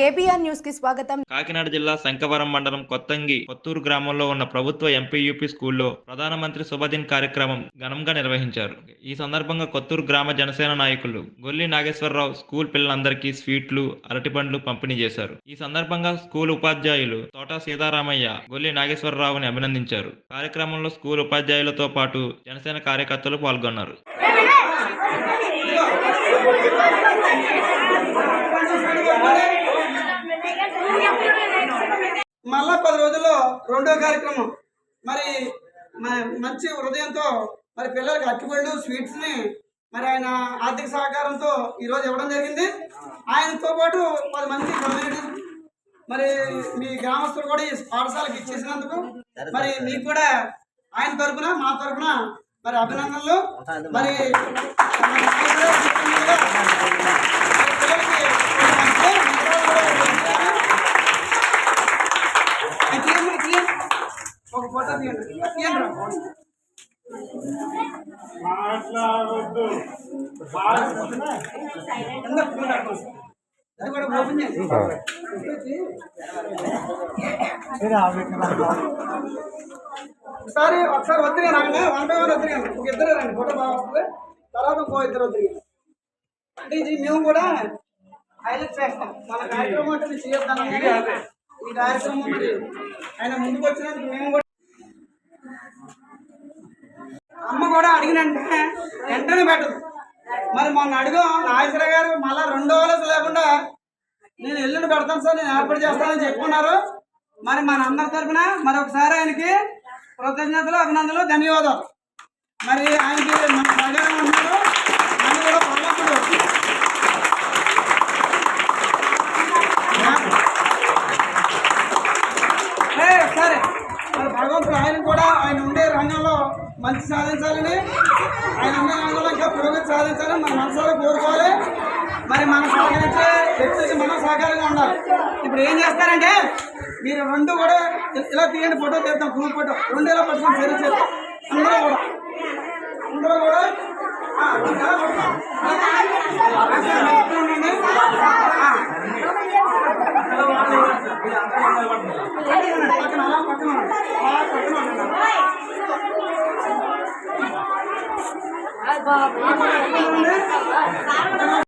KBR news కి స్వాగతం. కాకినాడ జిల్లా శంఖవరం మండలం కొత్తంగి కొత్తూరు గ్రామంలో ఉన్న ప్రభుత్వ ఎంపీయూపీ స్కూల్లో ప్రధానమంత్రి శుభదిన్ కార్యక్రమం ఘనంగా నిర్వహించారు. ఈ సందర్భంగా కొత్తూరు గ్రామ జనసేన నాయకులు గొల్లి నాగేశ్వరరావు స్కూల్ పిల్లలందరికీ స్వీట్లు, అరటిపండ్లు పంపిణీ చేశారు. ఈ సందర్భంగా స్కూల్ ఉపాధ్యాయులు తోటా సీతారామయ్య గొల్లి నాగేశ్వరరావుని అభినందించారు. కార్యక్రమంలో స్కూల్ ఉపాధ్యాయులతో పాటు జనసేన కార్యకర్తలు పాల్గొన్నారు. మళ్ళా 10 రోజుల్లో రెండో కార్యక్రమం మరి మంచి హృదయంతో మరి పిల్లలకి అరటిపళ్ళు స్వీట్స్ని మరి ఆయన ఆర్థిక సహకారంతో ఈరోజు ఇవ్వడం జరిగింది. ఆయనతో పాటు 10 మంది కమ్యూనిటీ మరి మీ గ్రామస్తులు కూడా ఈ పాఠశాలకు ఇచ్చేసినందుకు మరి మీకు కూడా ఆయన తరఫున మా తరఫున మరి అభినందనలు. మరి ఒక ఫోటో తీయండి. అది కూడా ఓపెన్ చేసి ఒకసారి వద్దు రాగానే 1 by 1 వద్దు. ఒక ఇద్దరు రండి, ఫోటో బాగా వస్తుంది. తర్వాత ఇంకో ఇద్దరు వద్దు. అంటే ఇది మేము కూడా హైలైట్ చేస్తాం. మన కార్యక్రమం అంటే చేయొద్దాం. ఈ కార్యక్రమం మరి ఆయన ముందుకు వచ్చినందుకు మేము కూడా అమ్మ కూడా అడిగినంటే వెంటనే పెట్టదు. మరి మొన్న అడుగు నాగేశ్వర గారు మళ్ళీ 2వ వలస లేకుండా నేను ఎల్లుండి పెడతాను సార్, నేను ఏర్పాటు చేస్తానని చెప్పుకున్నారు. మరి మన అందరి తరఫున మరొకసారి ఆయనకి కృతజ్ఞతలు, అభినందనలు, ధన్యవాదాలు. మరి ఆయనకి మన సహకారం ఉన్నారు. నన్ను కూడా పల్లప్పుడు సరే మరి భగవంతుడు ఆయన కూడా ఆయన ఉండే రంగంలో మంచి సాధించాలని, ఆయన ఉండే రంగంలో ఇంకా పురోగతి సాధించాలని మన మనసులో కోరుకోవాలి. మరి మనం సహకరించే వ్యక్తికి మనం సహకారంగా ఉండాలి. ఇప్పుడు ఏం చేస్తారంటే మీరు 2 కూడా ఇలా తీయండి, ఫోటో తీద్దాం, గ్రూప్ ఫోటో 2 ఇలా పట్టుకొని సరి చేద్దాం. అందరూ కూడా పక్కన